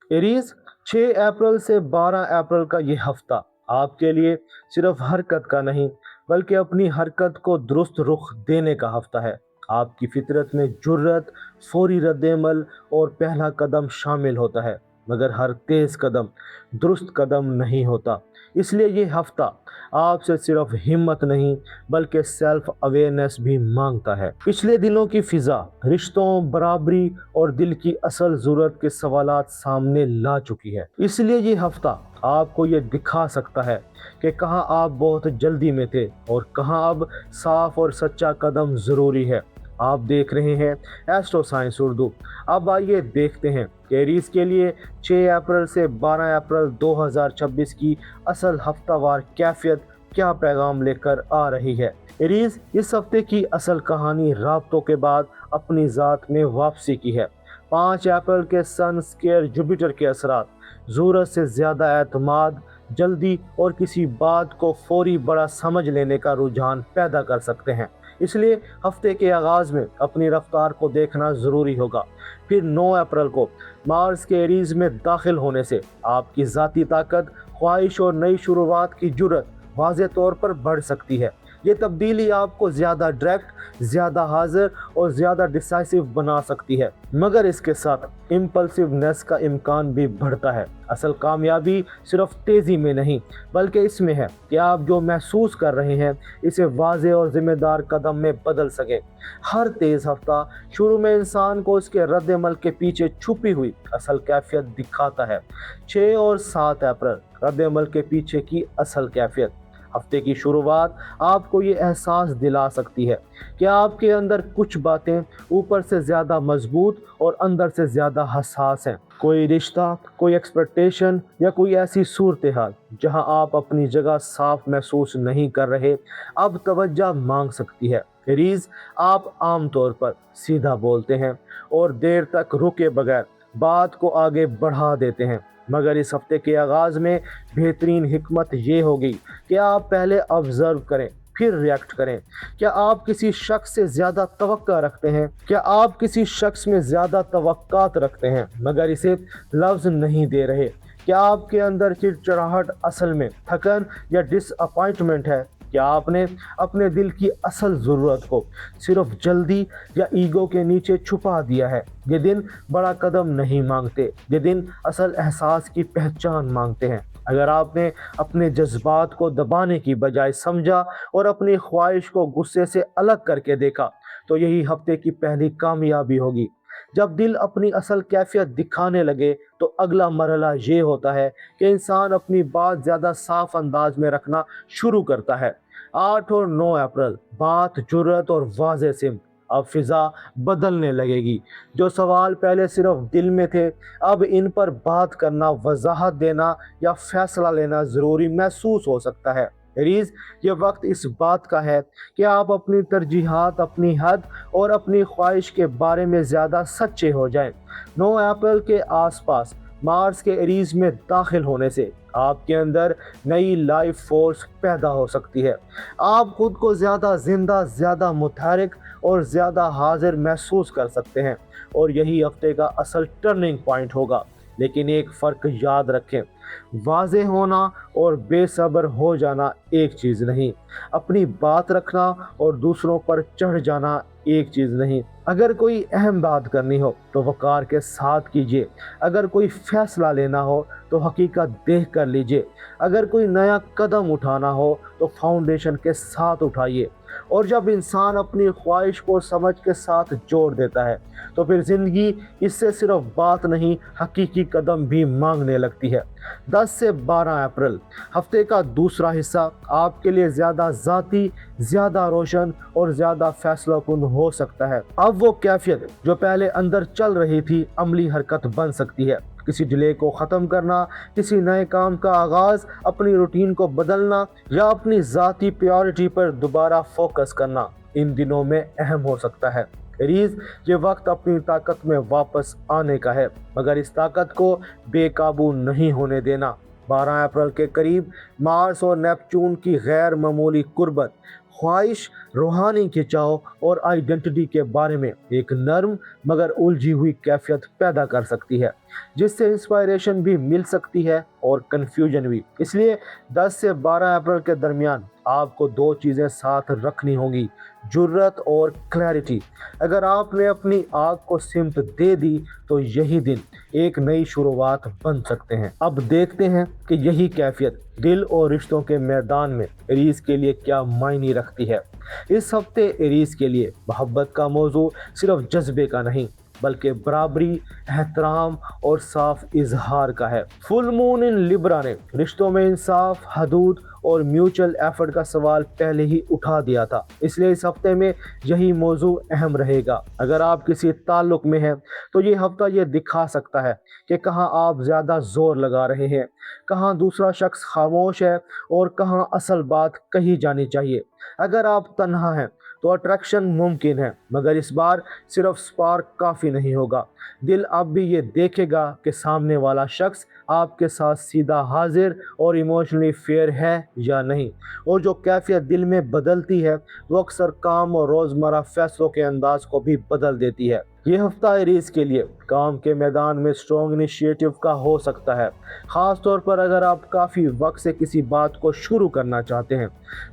Aries, 6 अप्रैल से 12 अप्रैल का ये हफ्ता आपके लिए सिर्फ हरकत का नहीं बल्कि अपनी हरकत को दुरुस्त रुख देने का हफ्ता है। आपकी फितरत में जुर्रत, फौरी रद्दमल और पहला कदम शामिल होता है, मगर हर तेज कदम दुरुस्त कदम नहीं होता। इसलिए ये हफ्ता आपसे सिर्फ हिम्मत नहीं बल्कि सेल्फ अवेयरनेस भी मांगता है। पिछले दिनों की फिजा रिश्तों, बराबरी और दिल की असल ज़रूरत के सवालात सामने ला चुकी है। इसलिए ये हफ्ता आपको ये दिखा सकता है कि कहाँ आप बहुत जल्दी में थे और कहाँ अब साफ और सच्चा कदम ज़रूरी है। आप देख रहे हैं एस्ट्रो साइंस उर्दू। अब आइए देखते हैं कि एरीज के लिए 6 अप्रैल से 12 अप्रैल 2026 की असल हफ्तावार कैफियत क्या पैगाम लेकर आ रही है। एरीज, इस हफ्ते की असल कहानी राब्तों के बाद अपनी ज़ात में वापसी की है। 5 अप्रैल के सन स्क्वायर जुपिटर के असरात ज़रूरत से ज़्यादा एतमाद, जल्दी और किसी बात को फौरी बड़ा समझ लेने का रुझान पैदा कर सकते हैं। इसलिए हफ्ते के आगाज़ में अपनी रफ्तार को देखना ज़रूरी होगा। फिर 9 अप्रैल को मार्स के एरीज में दाखिल होने से आपकी ज़ाती ताकत, ख्वाहिश और नई शुरुआत की जुर्रत वाज़े तौर पर बढ़ सकती है। ये तब्दीली आपको ज़्यादा डायरेक्ट, ज़्यादा हाजिर और ज़्यादा डिसाइसिव बना सकती है, मगर इसके साथ इम्पल्सिवनेस का इम्कान भी बढ़ता है। असल कामयाबी सिर्फ तेज़ी में नहीं बल्कि इसमें है कि आप जो महसूस कर रहे हैं इसे वाज़े और ज़िम्मेदार कदम में बदल सकें। हर तेज़ हफ्ता शुरू में इंसान को इसके रद्दमल के पीछे छुपी हुई असल कैफियत दिखाता है। 6 और 7 अप्रैल रद्दमल के पीछे की असल कैफियत। हफ्ते की शुरुआत आपको ये एहसास दिला सकती है कि आपके अंदर कुछ बातें ऊपर से ज़्यादा मजबूत और अंदर से ज़्यादा हसास हैं। कोई रिश्ता, कोई एक्सपेक्टेशन या कोई ऐसी सूरत हाल जहां आप अपनी जगह साफ महसूस नहीं कर रहे, अब तवज्जो मांग सकती है। एरीज, आप आमतौर पर सीधा बोलते हैं और देर तक रुके बगैर बात को आगे बढ़ा देते हैं, मगर इस हफ्ते के आगाज़ में बेहतरीन हिकमत ये होगी कि आप पहले ऑब्ज़र्व करें फिर रिएक्ट करें। क्या आप किसी शख्स से ज़्यादा तवक्का रखते हैं? क्या आप किसी शख्स में ज़्यादा तवक्कात रखते हैं मगर इसे लफ्ज़ नहीं दे रहे? क्या आपके अंदर चिड़चिड़ाहट असल में थकन या डिसअपॉइंटमेंट है? क्या आपने अपने दिल की असल ज़रूरत को सिर्फ जल्दी या ईगो के नीचे छुपा दिया है? ये दिन बड़ा कदम नहीं मांगते, ये दिन असल एहसास की पहचान मांगते हैं। अगर आपने अपने जज्बात को दबाने की बजाय समझा और अपनी ख्वाहिश को गुस्से से अलग करके देखा, तो यही हफ्ते की पहली कामयाबी होगी। जब दिल अपनी असल कैफियत दिखाने लगे तो अगला मरहला ये होता है कि इंसान अपनी बात ज़्यादा साफ अंदाज में रखना शुरू करता है। 8 और 9 अप्रैल बात, जुर्रत और वाज़े सिम। अब फिज़ा बदलने लगेगी। जो सवाल पहले सिर्फ दिल में थे, अब इन पर बात करना, वजाहत देना या फैसला लेना ज़रूरी महसूस हो सकता है। एरीज, ये वक्त इस बात का है कि आप अपनी तरजीहात, अपनी हद और अपनी ख्वाहिश के बारे में ज़्यादा सच्चे हो जाएं। 9 अप्रैल के आसपास मार्स के एरीज में दाखिल होने से आपके अंदर नई लाइफ फोर्स पैदा हो सकती है। आप खुद को ज़्यादा जिंदा, ज़्यादा मुतहरिक और ज़्यादा हाजिर महसूस कर सकते हैं और यही हफ्ते का असल टर्निंग पॉइंट होगा। लेकिन एक फ़र्क याद रखें, वाज़े होना और बेसब्र हो जाना एक चीज़ नहीं, अपनी बात रखना और दूसरों पर चढ़ जाना एक चीज़ नहीं। अगर कोई अहम बात करनी हो तो वक़ार के साथ कीजिए, अगर कोई फ़ैसला लेना हो तो हकीकत देख कर लीजिए, अगर कोई नया कदम उठाना हो तो फाउंडेशन के साथ उठाइए। और जब इंसान अपनी ख्वाहिश को समझ के साथ जोड़ देता है तो फिर ज़िंदगी इससे सिर्फ बात नहीं, हकीकी कदम भी मांगने लगती है। 10 से 12 अप्रैल हफ्ते का दूसरा हिस्सा आपके लिए ज़्यादा ज़ाती, ज़्यादा रोशन और ज़्यादा फैसलाकुन हो सकता है। अब वो कैफियत जो पहले अंदर चल रही थी अमली हरकत बन सकती है। किसी डिले को ख़त्म करना, किसी नए काम का आगाज़, अपनी रूटीन को बदलना या अपनी ज़ाती प्रायोरिटी पर दोबारा फोकस करना इन दिनों में अहम हो सकता है। एरीज, ये वक्त अपनी ताकत में वापस आने का है, मगर इस ताकत को बेकाबू नहीं होने देना। 12 अप्रैल के करीब मार्स और नेपच्यून की गैर मामूली कुर्बत ख्वाहिश, रूहानी खिंचाव और आइडेंटिटी के बारे में एक नर्म मगर उलझी हुई कैफियत पैदा कर सकती है, जिससे इंस्पायरेशन भी मिल सकती है और कंफ्यूजन भी। इसलिए 10 से 12 अप्रैल के दरमियान आपको दो चीज़ें साथ रखनी होंगी, जुर्रत और क्लैरिटी। अगर आपने अपनी आग को सिमत दे दी तो यही दिन एक नई शुरुआत बन सकते हैं। अब देखते हैं कि यही कैफियत दिल और रिश्तों के मैदान में एरीज के लिए क्या मायने रखती है। इस हफ्ते एरीज के लिए मोहब्बत का मौजू सिर्फ जज्बे का नहीं बल्कि बराबरी, एहतराम और साफ इजहार का है। फुल मून इन लिब्रा ने रिश्तों में इंसाफ, हदूद और म्यूचुअल एफर्ट का सवाल पहले ही उठा दिया था, इसलिए इस हफ्ते में यही मौजू अहम रहेगा। अगर आप किसी ताल्लुक में हैं तो ये हफ्ता ये दिखा सकता है कि कहाँ आप ज़्यादा जोर लगा रहे हैं, कहाँ दूसरा शख्स खामोश है और कहाँ असल बात कही जानी चाहिए। अगर आप तन्हा हैं तो अट्रैक्शन मुमकिन है, मगर इस बार सिर्फ स्पार्क काफ़ी नहीं होगा। दिल अब भी ये देखेगा कि सामने वाला शख्स आपके साथ सीधा हाजिर और इमोशनली फेयर है या नहीं। और जो कैफियत दिल में बदलती है वो अक्सर काम और रोज़मर्रा फैसलों के अंदाज को भी बदल देती है। ये हफ्ता एरीज के लिए काम के मैदान में स्ट्रॉन्ग इनिशिएटिव का हो सकता है, ख़ास तौर पर अगर आप काफ़ी वक्त से किसी बात को शुरू करना चाहते हैं।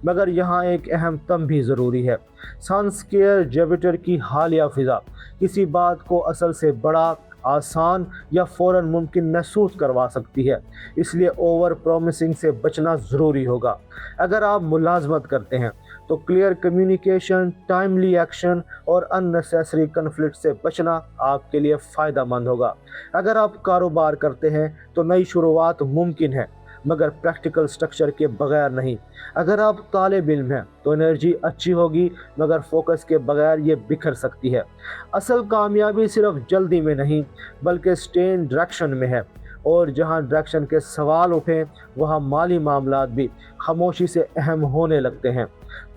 मगर यहाँ एक अहम तम भी ज़रूरी है। सन स्क्वायर जुपिटर की हालिया फिजा किसी बात को असल से बड़ा, आसान या फ़ौरन मुमकिन महसूस करवा सकती है, इसलिए ओवर प्रॉमिसिंग से बचना ज़रूरी होगा। अगर आप मुलाजमत करते हैं तो क्लियर कम्युनिकेशन, टाइमली एक्शन और अननेसेसरी कन्फ्लिक्ट से बचना आपके लिए फ़ायदा मंद होगा। अगर आप कारोबार करते हैं तो नई शुरुआत मुमकिन है, मगर प्रैक्टिकल स्ट्रक्चर के बगैर नहीं। अगर आप तालिब इल्म हैं तो एनर्जी अच्छी होगी, मगर फोकस के बगैर ये बिखर सकती है। असल कामयाबी सिर्फ जल्दी में नहीं बल्कि स्टे इन डायरेक्शन में है, और जहां डायरेक्शन के सवाल उठें वहां माली मामलात भी खामोशी से अहम होने लगते हैं।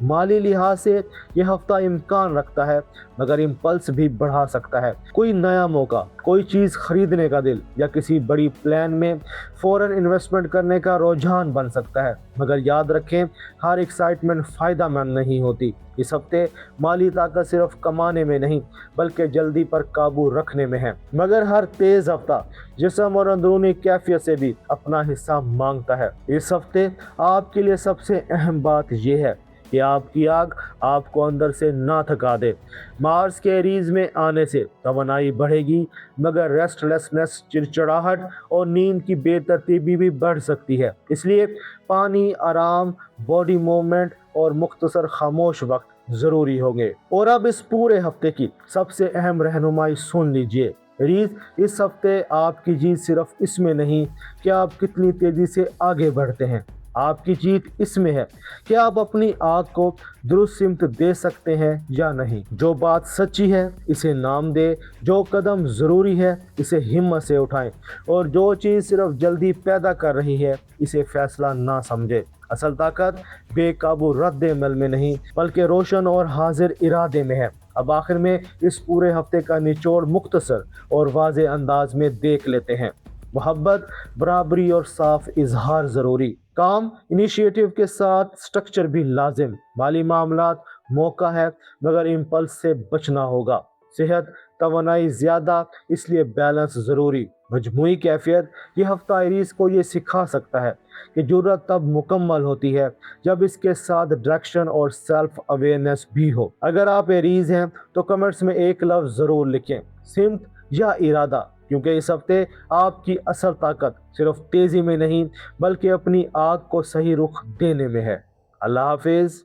माली लिहाज से यह हफ्ता इम्कान रखता है, मगर इम्पल्स भी बढ़ा सकता है। कोई नया मौका, कोई चीज़ खरीदने का दिल या किसी बड़ी प्लान में फ़ौरन इन्वेस्टमेंट करने का रुझान बन सकता है, मगर याद रखें हर एक्साइटमेंट फ़ायदा मंद नहीं होती। इस हफ्ते माली ताकत सिर्फ कमाने में नहीं बल्कि जल्दी पर काबू रखने में है, मगर हर तेज़ हफ्ता जिस्म और अंदरूनी कैफियत से भी अपना हिस्सा मांगता है। इस हफ्ते आपके लिए सबसे अहम बात यह है कि आपकी आग आपको अंदर से ना थका दे। मार्स के एरीज में आने से तवानाई बढ़ेगी, मगर रेस्टलेसनेस, चिड़चिड़ाहट और नींद की बेतरतीबी भी बढ़ सकती है। इसलिए पानी, आराम, बॉडी मूवमेंट और मुख्तसर खामोश वक्त ज़रूरी होंगे। और अब इस पूरे हफ्ते की सबसे अहम रहनुमाई सुन लीजिए। एरीज, इस हफ्ते आपकी जीत सिर्फ इसमें नहीं कि आप कितनी तेज़ी से आगे बढ़ते हैं, आपकी जीत इसमें है कि आप अपनी आग को दुरुस्त सिमत दे सकते हैं या नहीं। जो बात सच्ची है इसे नाम दे, जो कदम ज़रूरी है इसे हिम्मत से उठाएं, और जो चीज़ सिर्फ जल्दी पैदा कर रही है इसे फैसला ना समझे। असल ताकत बेकाबू रद्द अमल में नहीं बल्कि रोशन और हाजिर इरादे में है। अब आखिर में इस पूरे हफ्ते का निचोड़ मुख्तसर और वाज़े अंदाज में देख लेते हैं। मोहब्बत, बराबरी और साफ इजहार ज़रूरी, काम इनिशिएटिव के साथ स्ट्रक्चर भी लाजिम। माली मामलात मौका है मगर इम्पल्स से बचना होगा। सेहत, तवानाई ज़्यादा, इसलिए बैलेंस ज़रूरी। मजमूई कैफियत, ये हफ्ता एरीज को ये सिखा सकता है कि जुर्रत तब मुकम्मल होती है जब इसके साथ डायरेक्शन और सेल्फ अवेयरनेस भी हो। अगर आप एरीज हैं तो कमेंट्स में एक लफ्ज़ ज़रूर लिखें, सिमत या इरादा, क्योंकि इस हफ्ते आपकी असल ताकत सिर्फ तेज़ी में नहीं बल्कि अपनी आग को सही रुख देने में है। अल्लाह हाफिज़।